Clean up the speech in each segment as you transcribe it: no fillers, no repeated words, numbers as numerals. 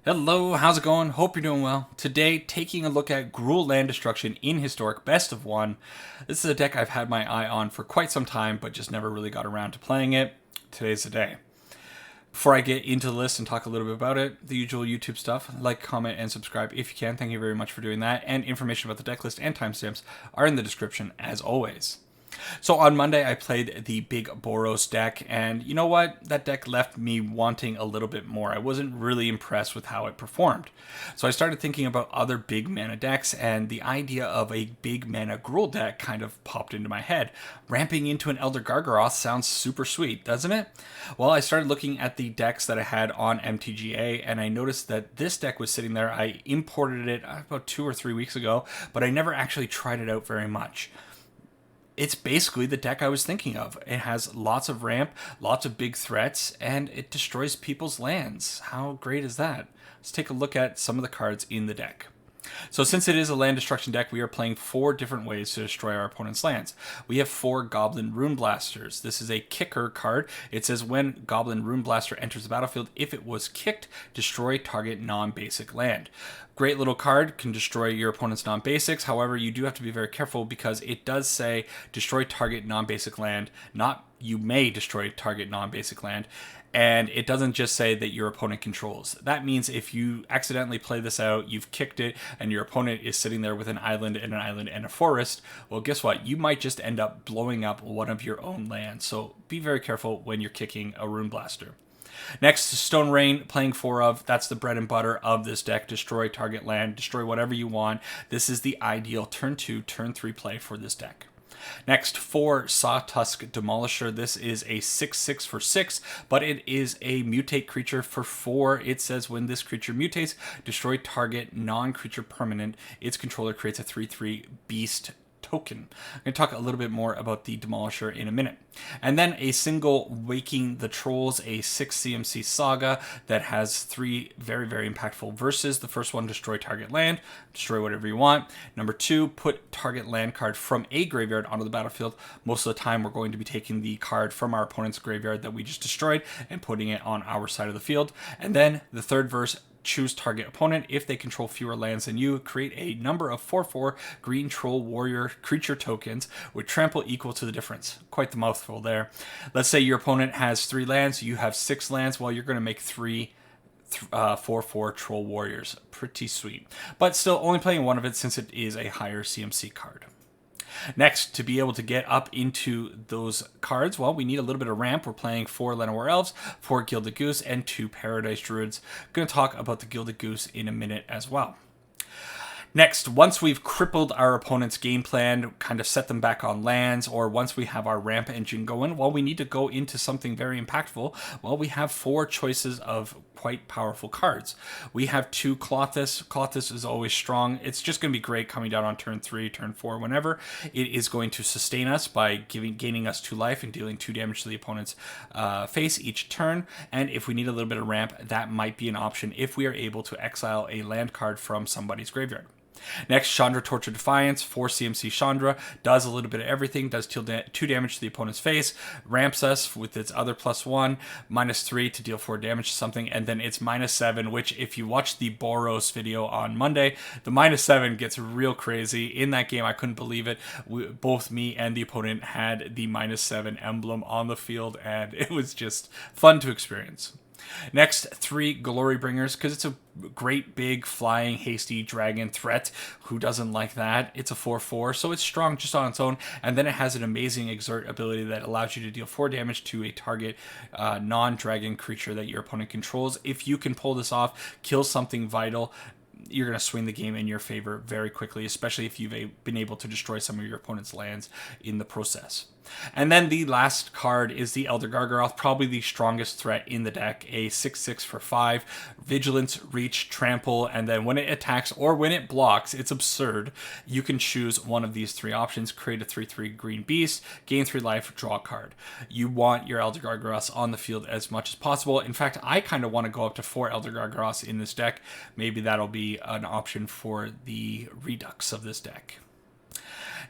Hello, how's it going? Hope you're doing well. Today, taking a look at Gruul Land Destruction in Historic Best of 1. This is a deck I've had my eye on for quite some time, but just never really got around to playing it. Today's the day. Before I get into the list and talk a little bit about it, the usual YouTube stuff, like, comment, and subscribe if you can. Thank you very much for doing that, and information about the deck list and timestamps are in the description as always. So on Monday, I played the big Boros deck, and you know what? That deck left me wanting a little bit more. I wasn't really impressed with how it performed. So I started thinking about other big mana decks, and the idea of a big mana Gruul deck kind of popped into my head. Ramping into an Elder Gargaroth sounds super sweet, doesn't it? Well, I started looking at the decks that I had on MTGA, and I noticed that this deck was sitting there. I imported it about 2 or 3 weeks ago, but I never actually tried it out very much. It's basically the deck I was thinking of. It has lots of ramp, lots of big threats, and it destroys people's lands. How great is that? Let's take a look at some of the cards in the deck. So since it is a land destruction deck, we are playing 4 different ways to destroy our opponent's lands. We have 4 Goblin Rune Blasters. This is a kicker card. It says when Goblin Rune Blaster enters the battlefield, if it was kicked, destroy target non-basic land. Great little card, can destroy your opponent's non-basics. However, you do have to be very careful because it does say destroy target non-basic land, not you may destroy target non-basic land. And it doesn't just say that your opponent controls. That means if you accidentally play this out, you've kicked it, and your opponent is sitting there with an island and a forest, well, guess what? You might just end up blowing up one of your own lands. So be very careful when you're kicking a Rune Blaster. Next, Stone Rain, playing 4 of. That's the bread and butter of this deck. Destroy target land, destroy whatever you want. This is the ideal turn 2, turn 3 play for this deck. Next, 4 Sawtusk Demolisher. This is a 6/6 for 6, but it is a mutate creature for 4. It says when this creature mutates, destroy target non-creature permanent. Its controller creates a 3/3 beast token. I'm going to talk a little bit more about the Demolisher in a minute. And then a single Waking the Trolls, a 6 CMC saga that has 3 very, very impactful verses. The first one, destroy target land, destroy whatever you want. Number 2, put target land card from a graveyard onto the battlefield. Most of the time, we're going to be taking the card from our opponent's graveyard that we just destroyed and putting it on our side of the field. And then the third verse, choose target opponent. If they control fewer lands than you, create a number of 4/4 green troll warrior creature tokens with trample equal to the difference. Quite the mouthful there. Let's say your opponent has 3 lands, you have 6 lands. Well, you're going to make 3 4/4 troll warriors. Pretty sweet. But still only playing one of it since it is a higher CMC card. Next, to be able to get up into those cards, well, we need a little bit of ramp. We're playing 4 Llanowar Elves, 4 Gilded Goose, and 2 Paradise Druids. I'm going to talk about the Gilded Goose in a minute as well. Next, once we've crippled our opponent's game plan, kind of set them back on lands, or once we have our ramp engine going, well, we need to go into something very impactful. Well, we have 4 choices of quite powerful cards. We have 2 Klothys. Klothys is always strong. It's just going to be great coming down on turn 3, turn 4, whenever. It is going to sustain us by gaining us 2 life and dealing 2 damage to the opponent's face each turn. And if we need a little bit of ramp, that might be an option if we are able to exile a land card from somebody's graveyard. Next, Chandra Torch of Defiance, 4 CMC Chandra, does a little bit of everything, does 2 damage to the opponent's face, ramps us with its other +1, -3 to deal 4 damage to something, and then it's -7, which if you watch the Boros video on Monday, the -7 gets real crazy. In that game, I couldn't believe it. Both me and the opponent had the -7 emblem on the field, and it was just fun to experience. Next, 3 Glory Bringers, because it's a great big flying hasty dragon threat. Who doesn't like that? It's a 4/4, so it's strong just on its own, and then it has an amazing exert ability that allows you to deal 4 damage to a target non-dragon creature that your opponent controls. If you can pull this off, kill something vital, you're going to swing the game in your favor very quickly, especially if you've been able to destroy some of your opponent's lands in the process. And then the last card is the Elder Gargaroth, probably the strongest threat in the deck, a 6/6 for 5, Vigilance, Reach, Trample, and then when it attacks or when it blocks, it's absurd. You can choose one of these 3 options, create a 3/3 green beast, gain 3 life, draw a card. You want your Elder Gargaroths on the field as much as possible. In fact, I kind of want to go up to 4 Elder Gargaroths in this deck. Maybe that'll be an option for the Redux of this deck.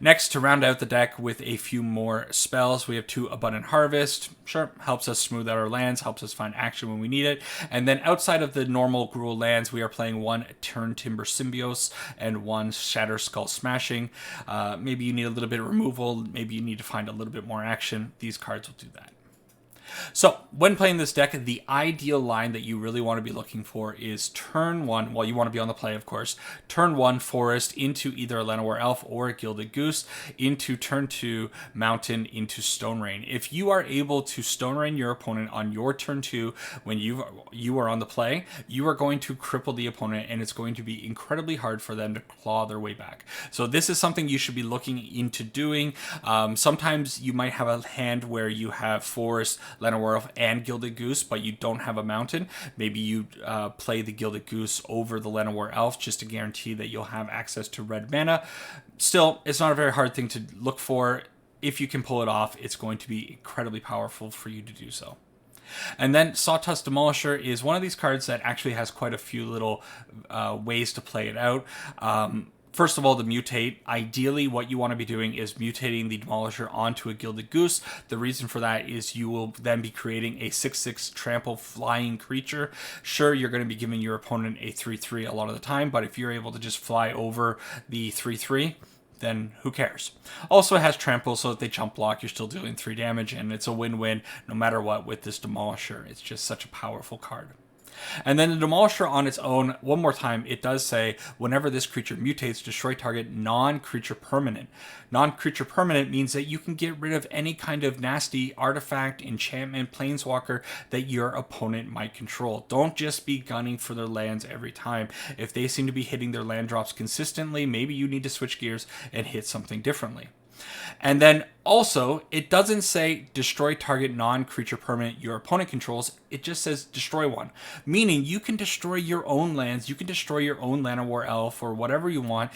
Next, to round out the deck with a few more spells, we have 2 Abundant Harvest. Sure, helps us smooth out our lands, helps us find action when we need it. And then outside of the normal Gruul lands, we are playing 1 Turn Timber Symbios and 1 Shatter Skull Smashing. Maybe you need a little bit of removal, maybe you need to find a little bit more action. These cards will do that. So, when playing this deck, the ideal line that you really want to be looking for is turn 1, well, you want to be on the play, of course, turn 1 Forest into either a Llanowar Elf or a Gilded Goose, into turn 2 Mountain into Stone Rain. If you are able to Stone Rain your opponent on your turn 2 when you are on the play, you are going to cripple the opponent, and it's going to be incredibly hard for them to claw their way back. So this is something you should be looking into doing. Sometimes you might have a hand where you have Forest, Llanowar Elf, and Gilded Goose, but you don't have a mountain. Maybe you play the Gilded Goose over the Llanowar Elf just to guarantee that you'll have access to red mana. Still, it's not a very hard thing to look for. If you can pull it off, it's going to be incredibly powerful for you to do so. And then Sawtusk Demolisher is one of these cards that actually has quite a few little ways to play it out. First of all, the mutate. Ideally, what you want to be doing is mutating the Demolisher onto a Gilded Goose. The reason for that is you will then be creating a 6/6 trample flying creature. Sure, you're going to be giving your opponent a 3/3 a lot of the time, but if you're able to just fly over the 3/3, then who cares? Also, it has trample, so if they jump block, you're still doing 3 damage, and it's a win-win no matter what with this Demolisher. It's just such a powerful card. And then the Demolisher on its own, one more time, it does say, whenever this creature mutates, destroy target non-creature permanent. Non-creature permanent means that you can get rid of any kind of nasty artifact, enchantment, planeswalker that your opponent might control. Don't just be gunning for their lands every time. If they seem to be hitting their land drops consistently, maybe you need to switch gears and hit something differently. And then also, it doesn't say destroy target non-creature permanent your opponent controls. It just says destroy one. Meaning you can destroy your own lands, you can destroy your own Llanowar Elf or whatever you want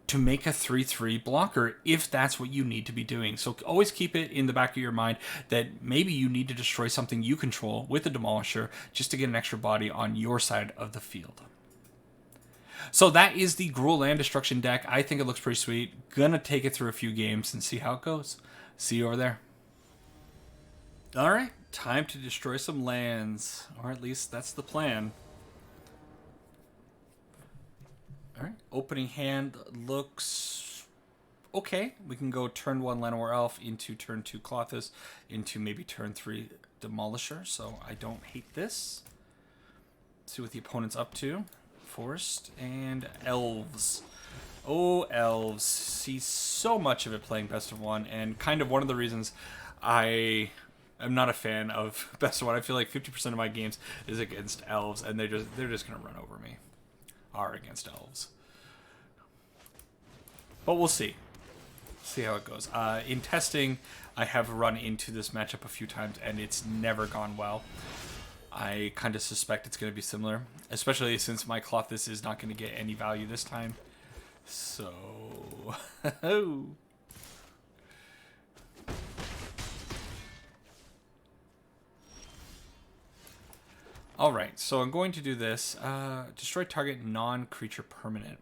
to make a 3/3 blocker if that's what you need to be doing. So always keep it in the back of your mind that maybe you need to destroy something you control with the Demolisher just to get an extra body on your side of the field. So that is the Gruul Land Destruction deck. I think it looks pretty sweet. Gonna take it through a few games and see how it goes. See you over there. Alright, time to destroy some lands. Or at least that's the plan. Alright, opening hand looks okay. We can go turn 1 Llanowar Elf into turn 2 Klothys into maybe turn 3 Demolisher. So I don't hate this. Let's see what the opponent's up to. Forest and Elves. Oh, Elves. See so much of it playing Best of One, and kind of one of the reasons I am not a fan of Best of One. I feel like 50% of my games is against Elves, and they're just gonna run over me. Are against Elves. But we'll see. See how it goes. In testing, I have run into this matchup a few times, and it's never gone well. I kind of suspect it's going to be similar, especially since my Klothys is not going to get any value this time. So, all right. So I'm going to do this. Destroy target non-creature permanent.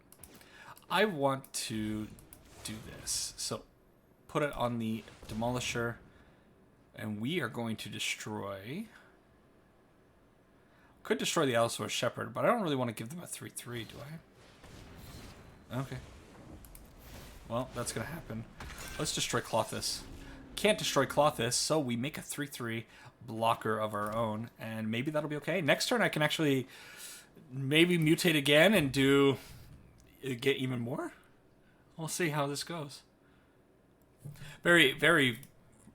I want to do this. So put it on the Demolisher, and we are going to destroy. Could destroy the Elves or Shepherd, but I don't really want to give them a 3/3, do I? Okay. Well, that's going to happen. Let's destroy Klothys. Can't destroy Klothys, so we make a 3/3 blocker of our own, and maybe that'll be okay. Next turn I can actually maybe mutate again and get even more. We'll see how this goes. Very, very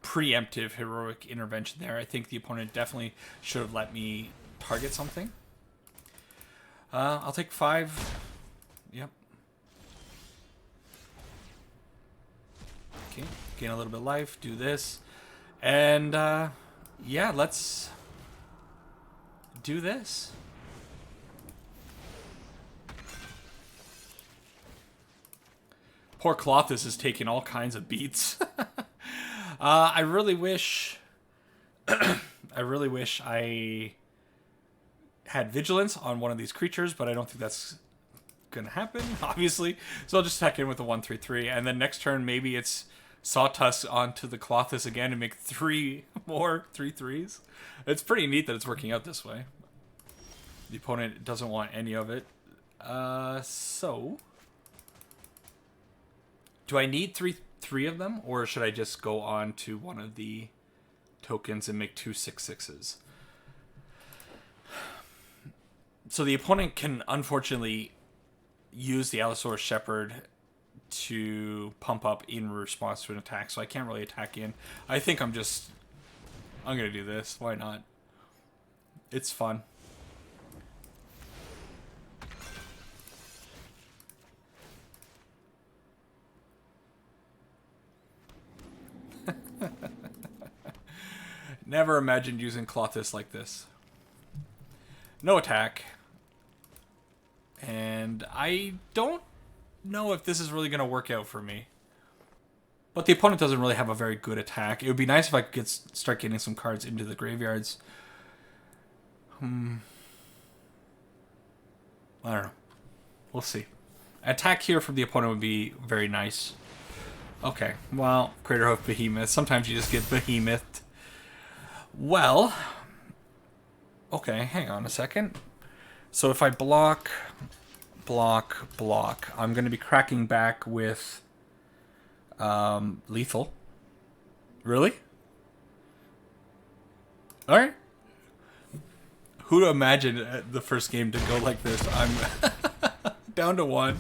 preemptive heroic intervention there. I think the opponent definitely should have let me target something. I'll take 5. Yep. Okay, gain a little bit of life, do this. And yeah, let's do this. Poor Klothys is taking all kinds of beats. I really wish I had vigilance on one of these creatures, but I don't think that's gonna happen, obviously. So I'll just attack in with a 1/3/3, and then next turn maybe it's Sawtusk onto the Colossus again and make 3 more 3/3s. It's pretty neat that it's working out this way. The opponent doesn't want any of it. So do I need three of them, or should I just go on to one of the tokens and make 2 6/6s? So the opponent can unfortunately use the Allosaurus Shepherd to pump up in response to an attack, so I can't really attack in. I think I'm gonna do this. Why not? It's fun. Never imagined using Colossus like this. No attack. And I don't know if this is really going to work out for me. But the opponent doesn't really have a very good attack. It would be nice if I could start getting some cards into the graveyards. I don't know. We'll see. Attack here from the opponent would be very nice. Okay, well, Craterhoof Behemoth. Sometimes you just get Behemoth. Well, okay, hang on a second. So if I block, I'm going to be cracking back with lethal. Really? Alright. Who'd imagine the first game to go like this? I'm down to 1.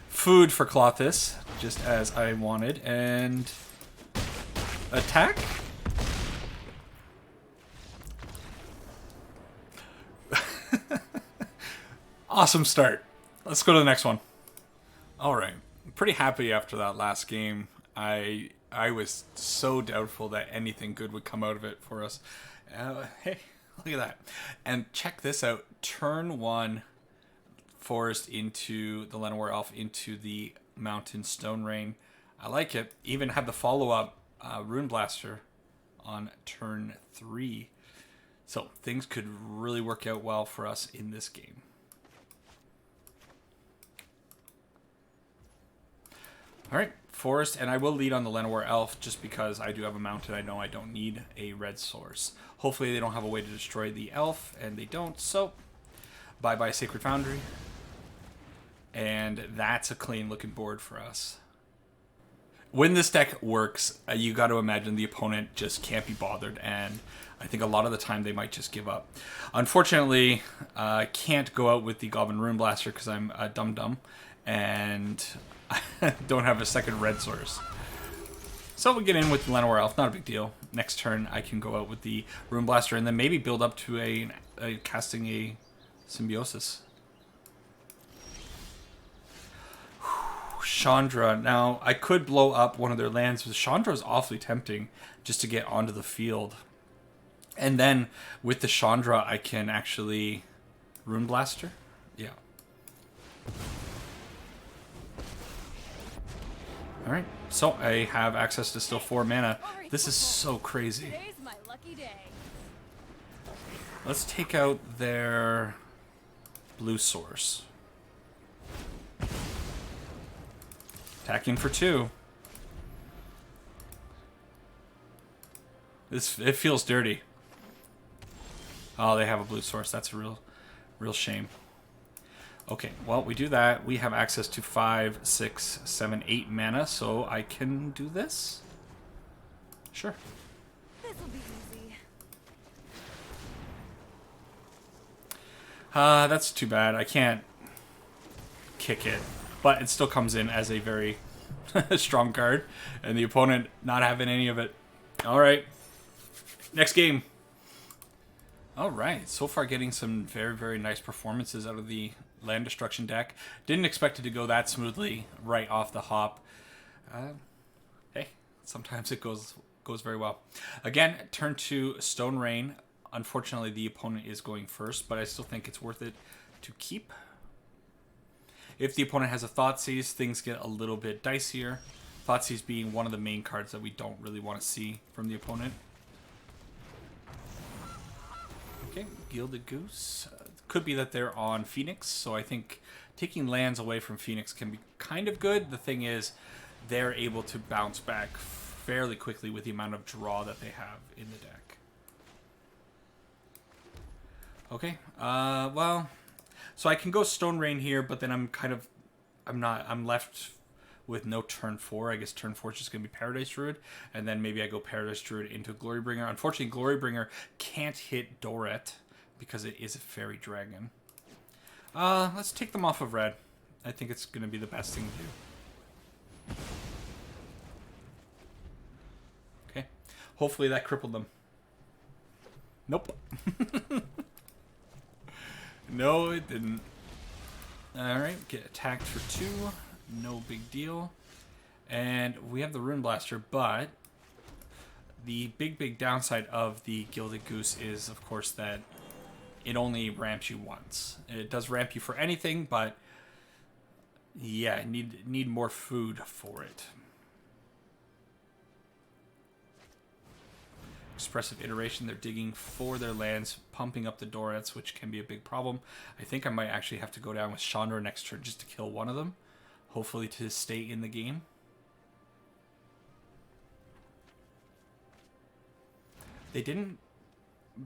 Food for Colossus, just as I wanted, and attack? Awesome start. Let's go to the next one. Alright. Pretty happy after that last game. I was so doubtful that anything good would come out of it for us. Hey, look at that. And check this out. Turn 1, Forest into the Llanowar Elf into the Mountain Stone Rain. I like it. Even had the follow-up Rune Blaster on turn 3. So things could really work out well for us in this game. Alright, Forest, and I will lead on the Llanowar Elf just because I do have a mountain. I know I don't need a red source. Hopefully they don't have a way to destroy the elf, and they don't, so bye-bye Sacred Foundry. And that's a clean looking board for us. When this deck works, you got to imagine the opponent just can't be bothered, and I think a lot of the time they might just give up. Unfortunately, I can't go out with the Goblin Rune Blaster because I'm a dum-dum, and I don't have a second red source. So we get in with the Llanowar Elf, not a big deal. Next turn, I can go out with the Rune Blaster and then maybe build up to a casting a Symbiosis. Chandra. Now, I could blow up one of their lands, but Chandra is awfully tempting just to get onto the field. And then with the Chandra, I can actually Rune Blaster. Yeah. Alright, so I have access to still 4 mana. This is so crazy. Let's take out their blue source. Attacking for 2. It feels dirty. Oh, they have a blue source. That's a real shame. Okay, well, we do that. We have access to 5, 6, 7, 8 mana, so I can do this. Sure. This'll be easy. That's too bad. I can't kick it, but it still comes in as a very strong card, and the opponent not having any of it. All right, next game. All right, so far getting some very, very nice performances out of the land destruction deck. Didn't expect it to go that smoothly right off the hop. Hey, sometimes it goes very well. Again, turn 2 Stone Rain. Unfortunately, the opponent is going first, but I still think it's worth it to keep. If the opponent has a Thoughtseize, things get a little bit dicier. Thoughtseize being one of the main cards that we don't really want to see from the opponent. Okay, Gilded Goose. could be that they're on Phoenix, so I think taking lands away from Phoenix can be kind of good. The thing is, they're able to bounce back fairly quickly with the amount of draw that they have in the deck. Okay, well, so I can go Stone Rain here, but then I'm left with no turn 4. I guess turn 4 is just going to be Paradise Druid, and then maybe I go Paradise Druid into Glorybringer. Unfortunately, Glorybringer can't hit Doret because it is a Fairy Dragon. Let's take them off of red. I think it's going to be the best thing to do. Okay. Hopefully that crippled them. Nope. No, it didn't. Alright, get attacked for 2. No big deal. And we have the Rune Blaster, but the big downside of the Gilded Goose is, of course, that it only ramps you once. It does ramp you for anything, but yeah, need more food for it. Expressive Iteration, they're digging for their lands, pumping up the Dorets, which can be a big problem. I think I might actually have to go down with Chandra next turn just to kill one of them. Hopefully to stay in the game. They didn't...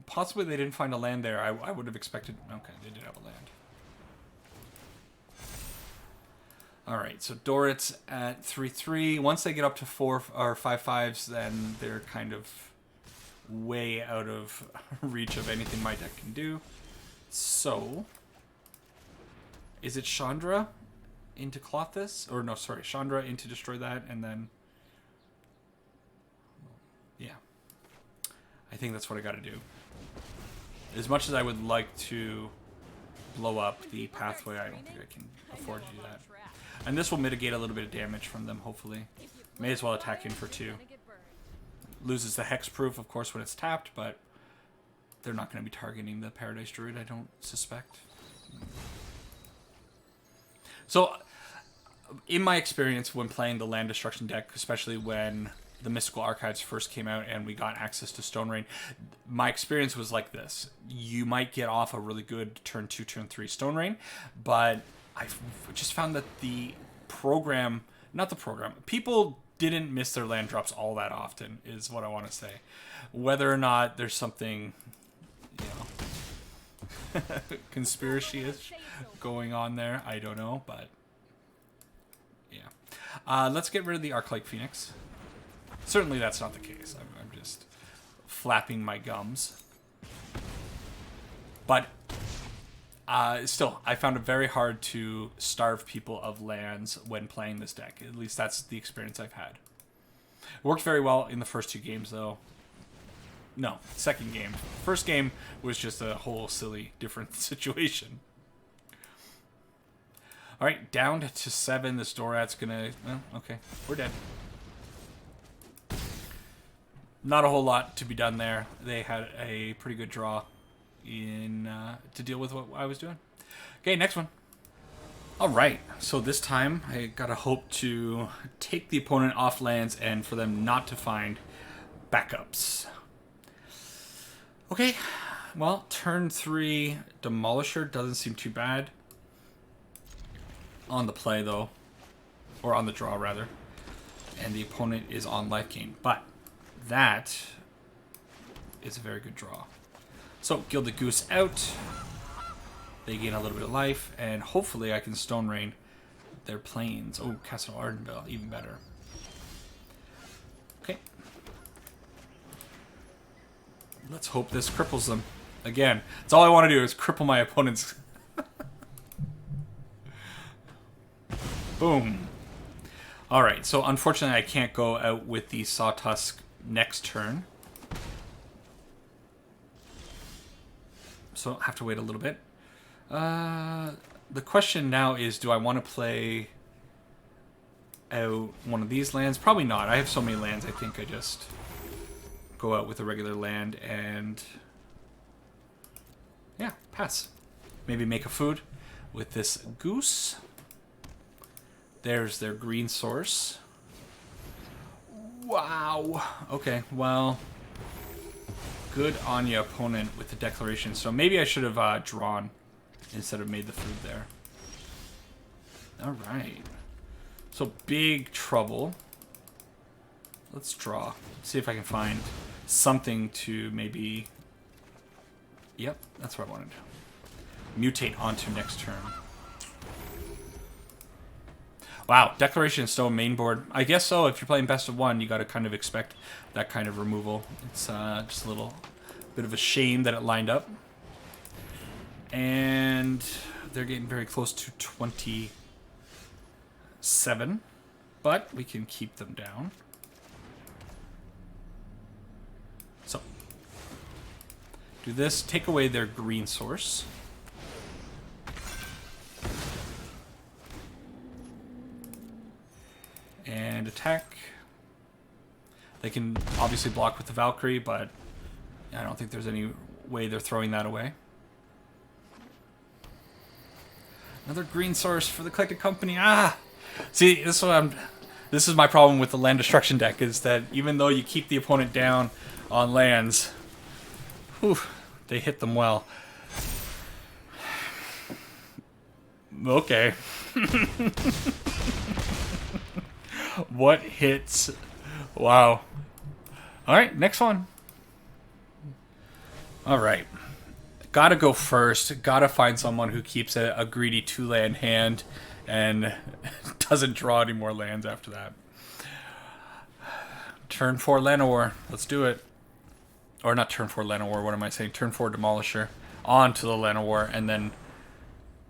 Possibly they didn't find a land there. I would have expected... Okay, they did have a land. Alright, so Dorets at 3/3. Once they get up to 4 or 5/5s, then they're kind of way out of reach of anything my deck can do. So... Is it Chandra into Cloth this? Or no, sorry, Chandra into Destroy that, and then... Yeah. I think that's what I gotta do. As much as I would like to blow up the pathway, I don't think I can afford to do that. And this will mitigate a little bit of damage from them, hopefully. May as well attack in for 2. Loses the hexproof, of course, when it's tapped, but they're not going to be targeting the Paradise Druid, I don't suspect. So, in my experience when playing the land destruction deck, especially when the Mystical Archives first came out and we got access to Stone Rain, my experience was like this. You might get off a really good turn 2, turn 3 Stone Rain, but I just found that people didn't miss their land drops all that often, is what I want to say. Whether or not there's something, you know, conspiracy-ish going on there, I don't know, but yeah. Let's get rid of the Arclight Phoenix. Certainly that's not the case. I'm just flapping my gums. But still, I found it very hard to starve people of lands when playing this deck. At least that's the experience I've had. It worked very well in the first 2 games, though. No, second game. First game was just a whole silly, different situation. Alright, down to 7. This Dorat's gonna... Well, okay, we're dead. Not a whole lot to be done there. They had a pretty good draw in to deal with what I was doing. Okay, next one. Alright, so this time I gotta hope to take the opponent off lands and for them not to find backups. Okay, well, turn 3 Demolisher doesn't seem too bad. On the play, though. Or on the draw, rather. And the opponent is on life gain. But that is a very good draw. So, Gilded Goose out. They gain a little bit of life. And hopefully I can Stone Rain their planes. Oh, Castle Ardenvale, even better. Okay. Let's hope this cripples them. Again, that's all I want to do is cripple my opponents. Boom. Alright, so unfortunately I can't go out with the Sawtusk next turn. So I'll have to wait a little bit. The question now is, do I want to play out one of these lands? Probably not. I have so many lands, I think I just go out with a regular land and... yeah, pass. Maybe make a food with this goose. There's their green source. Wow. Okay, well, good on you, opponent, with the declaration. So maybe I should have drawn instead of made the food there. All right. So big trouble. Let's draw. See if I can find something to maybe... Yep, that's what I wanted. Mutate onto next turn. Wow, Declaration of Stone main board. I guess so. If you're playing best of one, you got to kind of expect that kind of removal. It's just a little bit of a shame that it lined up. And they're getting very close to 27. But we can keep them down. So, do this. Take away their green source. And attack. They can obviously block with the Valkyrie, but I don't think there's any way they're throwing that away. Another green source for the Collected Company. Ah! See, this is my problem with the land destruction deck, is that even though you keep the opponent down on lands, whew, they hit them well. Okay. What hits? Wow. Alright, next one. Alright. Gotta go first. Gotta find someone who keeps a greedy 2-land hand and doesn't draw any more lands after that. Turn 4 Llanowar. Let's do it. Or not turn 4 Llanowar, what am I saying? Turn 4 Demolisher. On to the Llanowar, and then...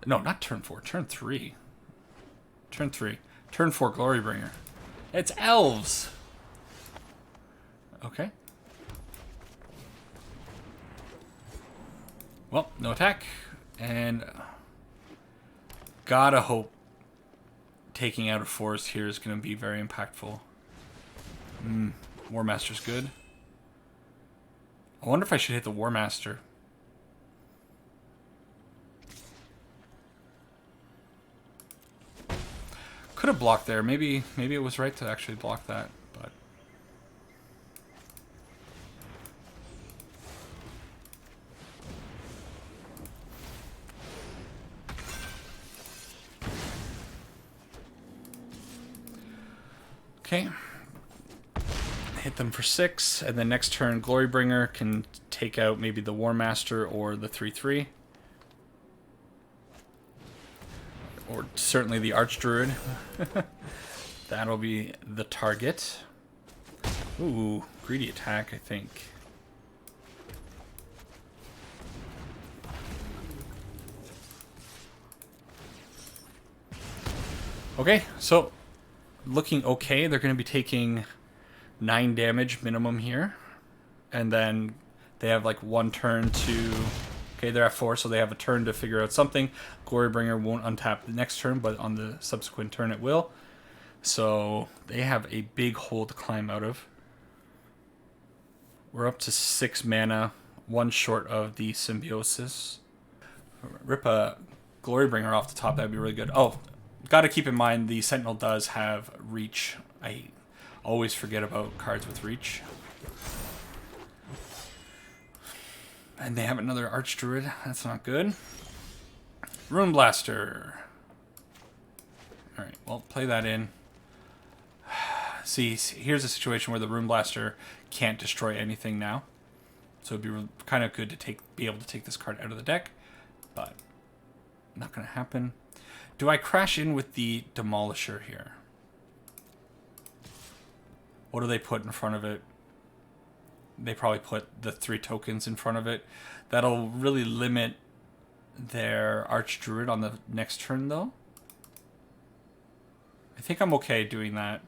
No, not turn 4. Turn 3. Turn 3. Turn 4 Glorybringer. It's Elves! Okay. Well, no attack. And... Gotta hope taking out a forest here is going to be very impactful. War Master's good. I wonder if I should hit the War Master. Could have blocked there. Maybe it was right to actually block that, but... Okay. Hit them for 6, and then next turn Glorybringer can take out maybe the War Master or the 3/3. Or certainly the Archdruid. That'll be the target. Ooh, greedy attack, I think. Okay, so looking okay. They're going to be taking 9 damage minimum here. And then they have like one turn to... Okay, they're at 4, so they have a turn to figure out something. Glorybringer won't untap the next turn, but on the subsequent turn it will. So they have a big hole to climb out of. We're up to 6 mana, 1 short of the Symbiosis. Rip a Glorybringer off the top, that'd be really good. Oh, gotta keep in mind the Sentinel does have Reach. I always forget about cards with Reach. And they have another Archdruid. That's not good. Rune Blaster. Alright, well, play that in. See, here's a situation where the Rune Blaster can't destroy anything now. So it'd be kind of good to be able to take this card out of the deck. But not going to happen. Do I crash in with the Demolisher here? What do they put in front of it? They probably put the 3 tokens in front of it. That'll really limit their Archdruid on the next turn, though. I think I'm okay doing that.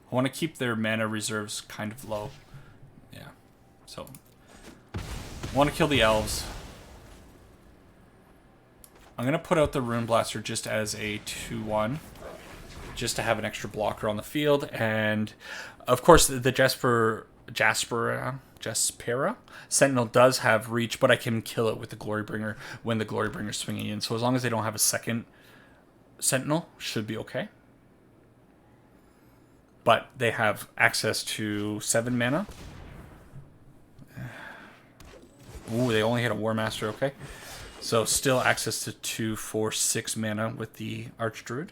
I want to keep their mana reserves kind of low. Yeah. So, I want to kill the Elves. I'm going to put out the Rune Blaster just as a 2/1. Just to have an extra blocker on the field. And, of course, the Jaspera Sentinel does have Reach, but I can kill it with the Glorybringer when the Glorybringer's swinging in. So as long as they don't have a second Sentinel, should be okay. But they have access to 7 mana. Ooh, they only hit a War Master, okay. So still access to 2, 4, 6 mana with the Archdruid.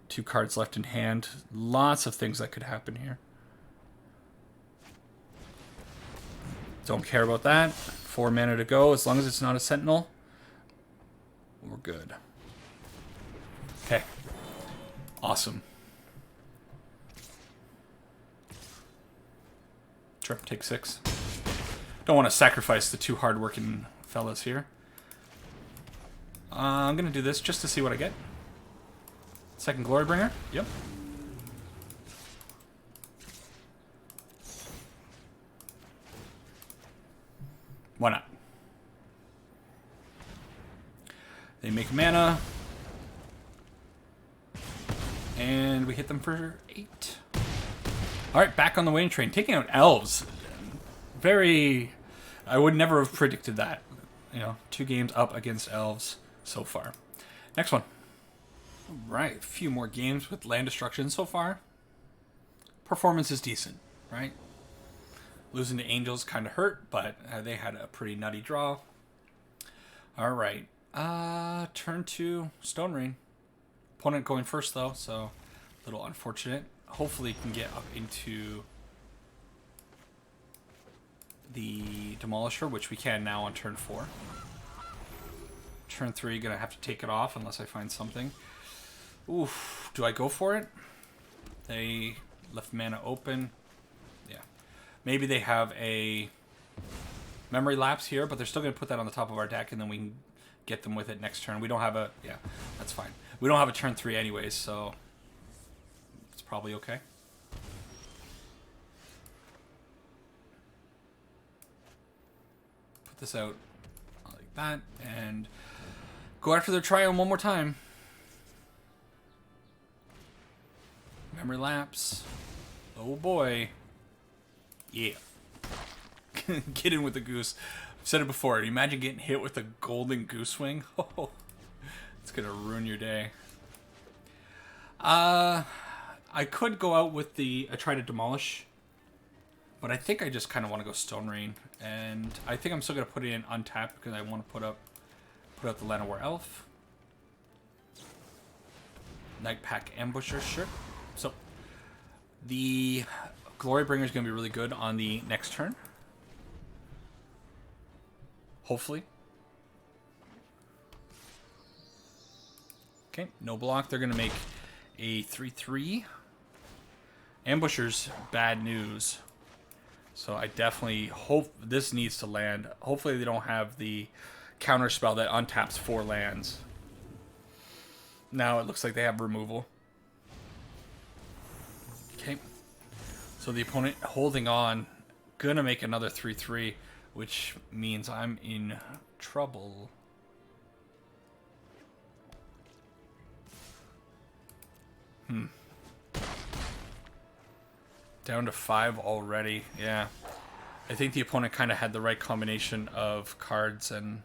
2 cards left in hand. Lots of things that could happen here. Don't care about that. 4 mana to go. As long as it's not a Sentinel, we're good. Okay. Awesome. Sure, take 6. Don't want to sacrifice the 2 hard-working fellas here. I'm going to do this just to see what I get. Second Glorybringer. Yep. Why not? They make mana. And we hit them for 8. Alright, back on the winning train. Taking out Elves. Very... I would never have predicted that. You know, 2 games up against Elves so far. Next one. Right, a few more games with land destruction so far. Performance is decent, right? Losing to Angels kind of hurt, but they had a pretty nutty draw. All right, turn 2, Stone Rain. Opponent going first though, so a little unfortunate. Hopefully can get up into the Demolisher, which we can now on turn 4. Turn 3, gonna have to take it off unless I find something. Oof, do I go for it? They left mana open. Yeah. Maybe they have a memory lapse here, but they're still going to put that on the top of our deck, and then we can get them with it next turn. We don't have a... Yeah, that's fine. We don't have a turn 3 anyways, so it's probably okay. Put this out like that, and go after their Triumph one more time. Memory lapse. Oh boy. Yeah. Get in with the goose. I've said it before. Imagine getting hit with a golden goose wing. Oh, it's gonna ruin your day. I could go out with the try to demolish, but I think I just kind of want to go Stone Rain, and I think I'm still gonna put it in untapped because I want to put out the Llanowar Elf. Nightpack Ambusher, sure. So, the Glorybringer is going to be really good on the next turn. Hopefully. Okay, no block. They're going to make a 3/3. Ambusher's bad news. So I definitely hope this needs to land. Hopefully they don't have the counter spell that untaps 4 lands. Now it looks like they have removal. Okay. So the opponent holding on, gonna make another 3/3, which means I'm in trouble. Down to 5 already. Yeah. I think the opponent kind of had the right combination of cards, and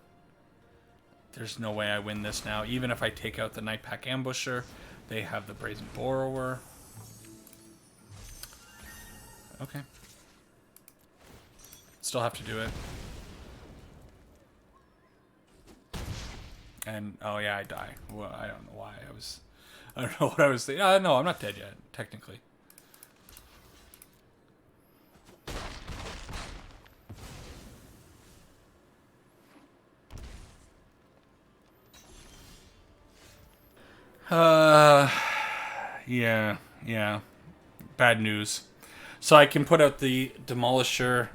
there's no way I win this now. Even if I take out the Nightpack Ambusher, they have the Brazen Borrower. Okay. Still have to do it. And, oh yeah, I die. Well, I don't know why. I don't know what I was thinking. No, I'm not dead yet, technically. Yeah. Bad news. So I can put out the Demolisher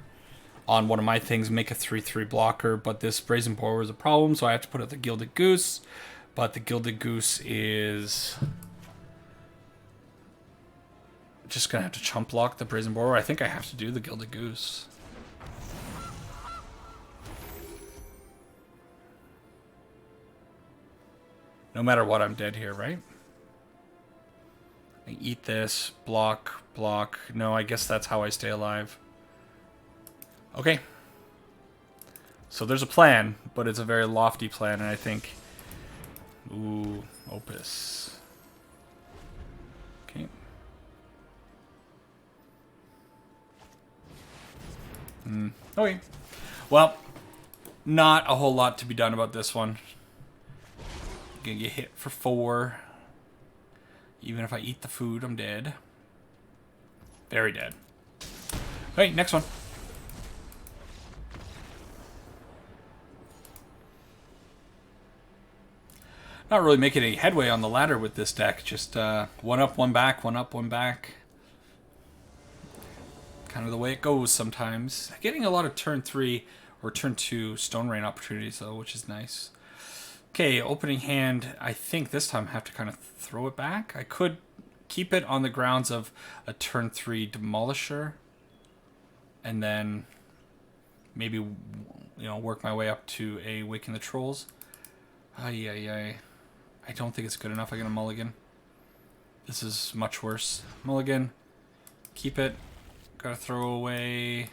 on one of my things, make a 3/3 blocker, but this Brazen Borrower is a problem, so I have to put out the Gilded Goose. But the Gilded Goose is just gonna have to chump block the Brazen Borrower. I think I have to do the Gilded Goose. No matter what, I'm dead here, right? I eat this, block. No, I guess that's how I stay alive. Okay. So there's a plan, but it's a very lofty plan, and I think... Ooh, Opus. Okay. Okay. Well, Not a whole lot to be done about this one. Gonna get hit for 4. Even if I eat the food, I'm dead. Very dead. Alright, next one. Not really making any headway on the ladder with this deck. Just one up, one back, one up, one back. Kind of the way it goes sometimes. Getting a lot of turn 3 or turn 2 Stone Rain opportunities though, which is nice. Okay, opening hand. I think this time I have to kind of throw it back. I could keep it on the grounds of a turn 3 Demolisher. And then maybe, work my way up to a Waken the Trolls. Ay. I don't think it's good enough. I get a mulligan. This is much worse. Mulligan. Keep it. Gotta throw away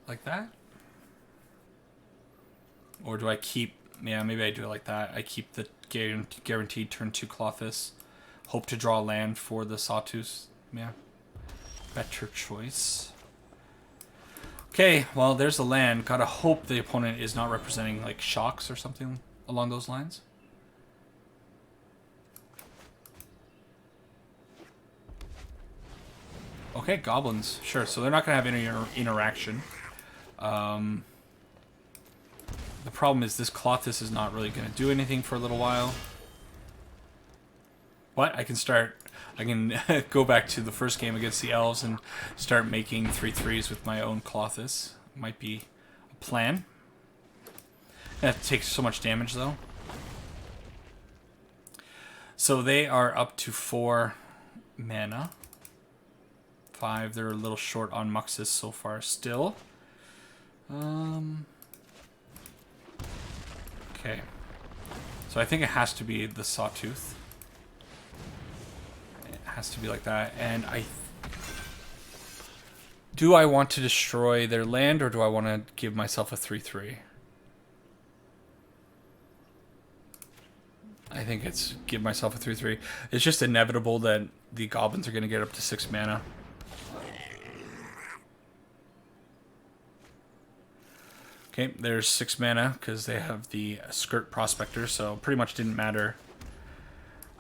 like that. Or do I keep... Yeah, maybe I do it like that. I keep the guaranteed turn 2 Clothis. Hope to draw land for the Sawtooth. Yeah. Better choice. Okay, well, there's the land. Gotta hope the opponent is not representing, like, shocks or something along those lines. Okay, goblins. Sure, so they're not gonna have any interaction. The problem is this Clothis is not really gonna do anything for a little while. What? I can go back to the first game against the Elves and start making 3/3s with my own Clothis. Might be a plan. That takes so much damage, though. So they are up to 4 mana. 5. They're a little short on Muxus so far still. Okay. So I think it has to be the Sawtooth. It has to be like that. And do I want to destroy their land, or do I want to give myself a 3/3? I think it's give myself a 3/3. It's just inevitable that the goblins are going to get up to 6 mana. Okay, there's 6 mana because they have the Skirt Prospector, so pretty much didn't matter.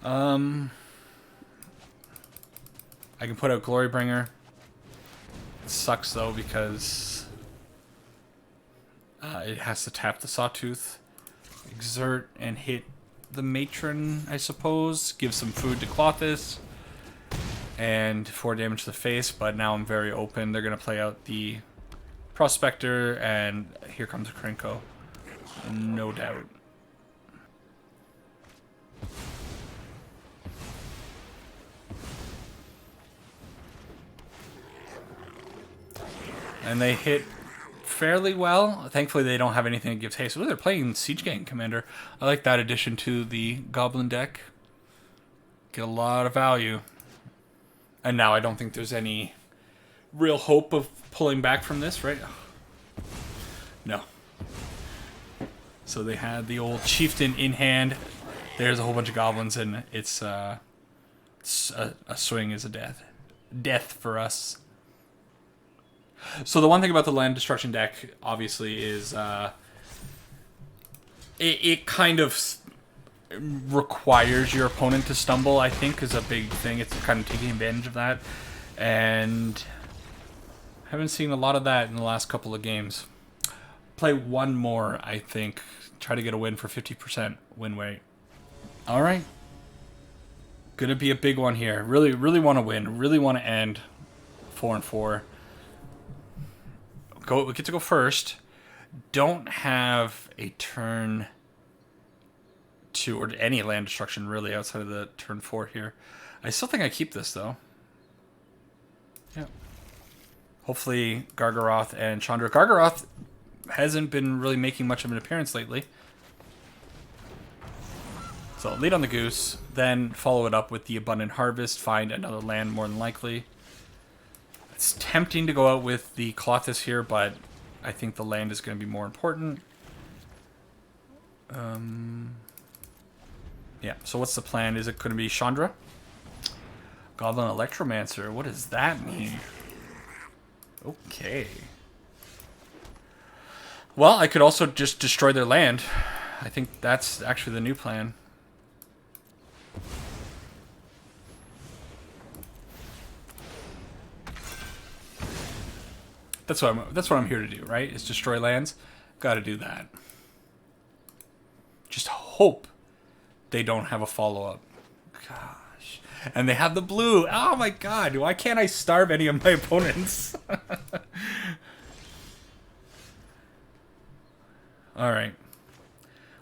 I can put out Glorybringer. It sucks though because it has to tap the Sawtooth, exert, and hit the Matron, I suppose. Give some food to Clothis, and 4 damage to the face, but now I'm very open. They're going to play out the Prospector, and here comes Krenko. No doubt. And they hit fairly well. Thankfully, they don't have anything that gives haste. Oh, they're playing Siege Gang Commander. I like that addition to the Goblin deck. Get a lot of value. And now I don't think there's any real hope of pulling back from this, right? No. So they had the old Chieftain in hand. There's a whole bunch of goblins, and it's a swing is a death. Death for us. So the one thing about the land destruction deck, obviously, is it kind of requires your opponent to stumble, I think, is a big thing. It's kind of taking advantage of that. And haven't seen a lot of that in the last couple of games. Play one more, I think. Try to get a win for 50% win rate. All right. Gonna be a big one here. Really, really want to win. Really want to end 4-4. We get to go first. Don't have a turn 2 or any land destruction really outside of the turn 4 here. I still think I keep this though. Yeah. Hopefully Gargaroth and Chandra. Gargaroth hasn't been really making much of an appearance lately. So lead on the Goose, then follow it up with the Abundant Harvest, find another land more than likely. It's tempting to go out with the Clothis here, but I think the land is going to be more important. Yeah, so what's the plan? Is it going to be Chandra? Goblin Electromancer, what does that mean? Okay. Well, I could also just destroy their land. I think that's actually the new plan. That's what I'm here to do, right? Is destroy lands. Got to do that. Just hope they don't have a follow-up. Gosh. And they have the blue. Oh my god. Why can't I starve any of my opponents? Alright.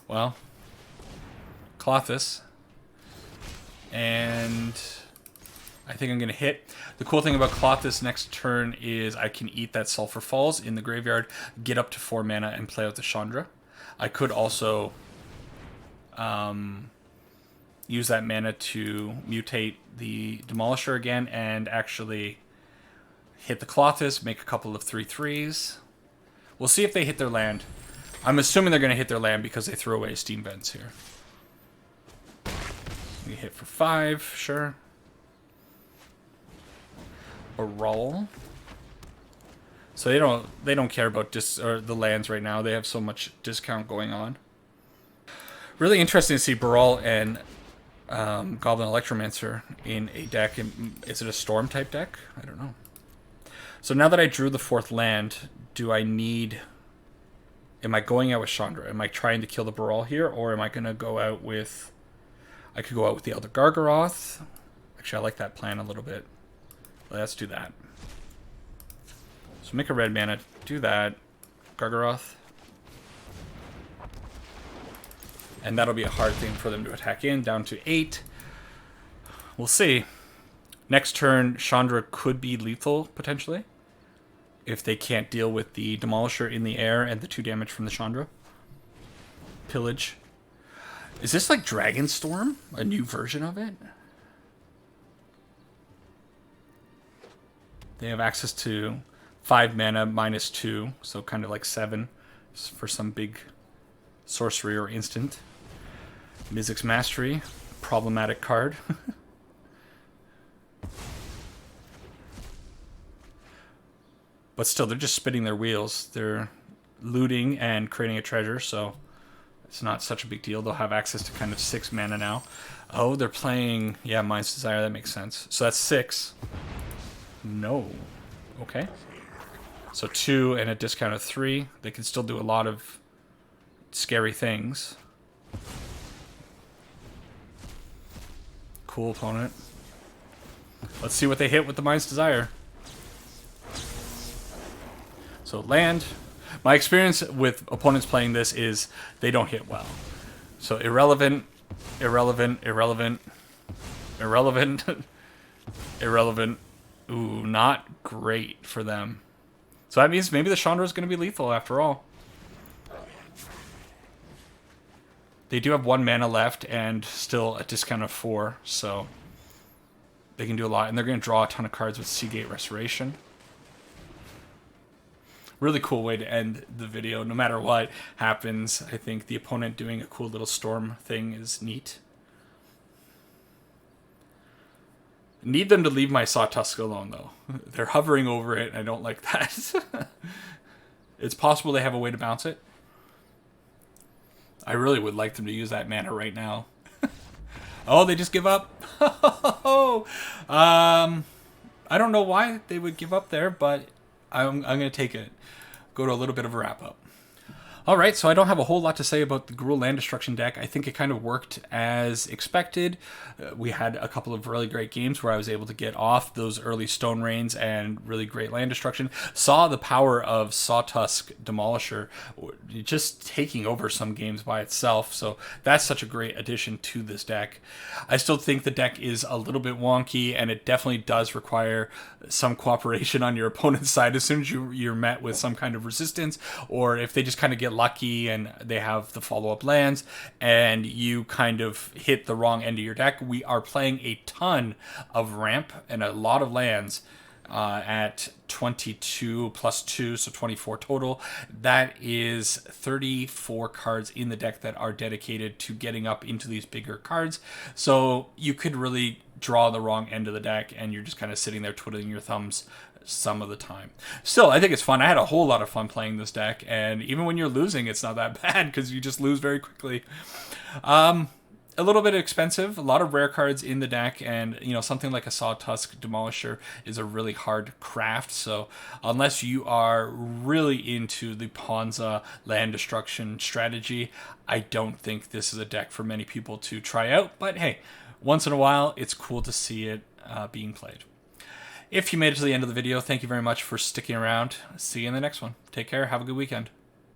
Well. Clothis. And I think I'm going to hit. The cool thing about Clothis next turn is I can eat that Sulphur Falls in the graveyard, get up to 4 mana, and play out the Chandra. I could also use that mana to mutate the Demolisher again and actually hit the Clothis, make a couple of 3/3s. We'll see if they hit their land. I'm assuming they're going to hit their land because they threw away Steam Vents here. We hit for 5, sure. A roll. So they don't care about the lands right now. They have so much discount going on. Really interesting to see Baral and Goblin Electromancer in a deck. Is it a Storm type deck? I don't know. So now that I drew the 4th land, do I need... Am I going out with Chandra? Am I trying to kill the Baral here? Or am I going to go out with... I could go out with the Elder Gargaroth. Actually, I like that plan a little bit. Let's do that. So make a red mana. Do that. Gargaroth. And that'll be a hard thing for them to attack in. Down to 8. We'll see. Next turn, Chandra could be lethal, potentially. If they can't deal with the Demolisher in the air and the 2 damage from the Chandra. Pillage. Is this like Dragonstorm? A new version of it? They have access to 5 mana minus 2. So kind of like 7 for some big sorcery or instant. Mizzix's Mastery. Problematic card. But still, they're just spinning their wheels. They're looting and creating a treasure, so it's not such a big deal. They'll have access to kind of 6 mana now. Oh, they're playing... Yeah, Mind's Desire, that makes sense. So that's 6. No. Okay. So 2 and a discount of 3. They can still do a lot of scary things. Cool opponent. Let's see what they hit with the Mind's Desire. So land. My experience with opponents playing this is they don't hit well. So irrelevant, irrelevant, irrelevant, irrelevant, irrelevant. Ooh, not great for them. So that means maybe the Chandra is going to be lethal after all. They do have 1 mana left and still a discount of 4, so they can do a lot. And they're going to draw a ton of cards with Seagate Restoration. Really cool way to end the video. No matter what happens, I think the opponent doing a cool little storm thing is neat. Need them to leave my Sawtusk alone, though. They're hovering over it, and I don't like that. It's possible they have a way to bounce it. I really would like them to use that mana right now. Oh, they just give up? I don't know why they would give up there, but I'm going to take it. Go to a little bit of a wrap-up. Alright, so I don't have a whole lot to say about the Gruul Land Destruction deck. I think it kind of worked as expected. We had a couple of really great games where I was able to get off those early Stone Rains and really great land destruction. Saw the power of Sawtusk Demolisher just taking over some games by itself, so that's such a great addition to this deck. I still think the deck is a little bit wonky, and it definitely does require some cooperation on your opponent's side as soon as you're met with some kind of resistance, or if they just kind of get lucky and they have the follow-up lands and you kind of hit the wrong end of your deck. We are playing a ton of ramp and a lot of lands. at 22 plus 2, so 24 total. That is 34 cards in the deck that are dedicated to getting up into these bigger cards. So you could really draw the wrong end of the deck and you're just kind of sitting there twiddling your thumbs some of the time. Still, I think it's fun. I had a whole lot of fun playing this deck, and even when you're losing, it's not that bad because you just lose very quickly. A little bit expensive, a lot of rare cards in the deck, and something like a Sawtusk Demolisher is a really hard craft. So unless you are really into the Ponza land destruction strategy, I don't think this is a deck for many people to try out. But hey, once in a while, it's cool to see it being played. If you made it to the end of the video, thank you very much for sticking around. See you in the next one. Take care. Have a good weekend.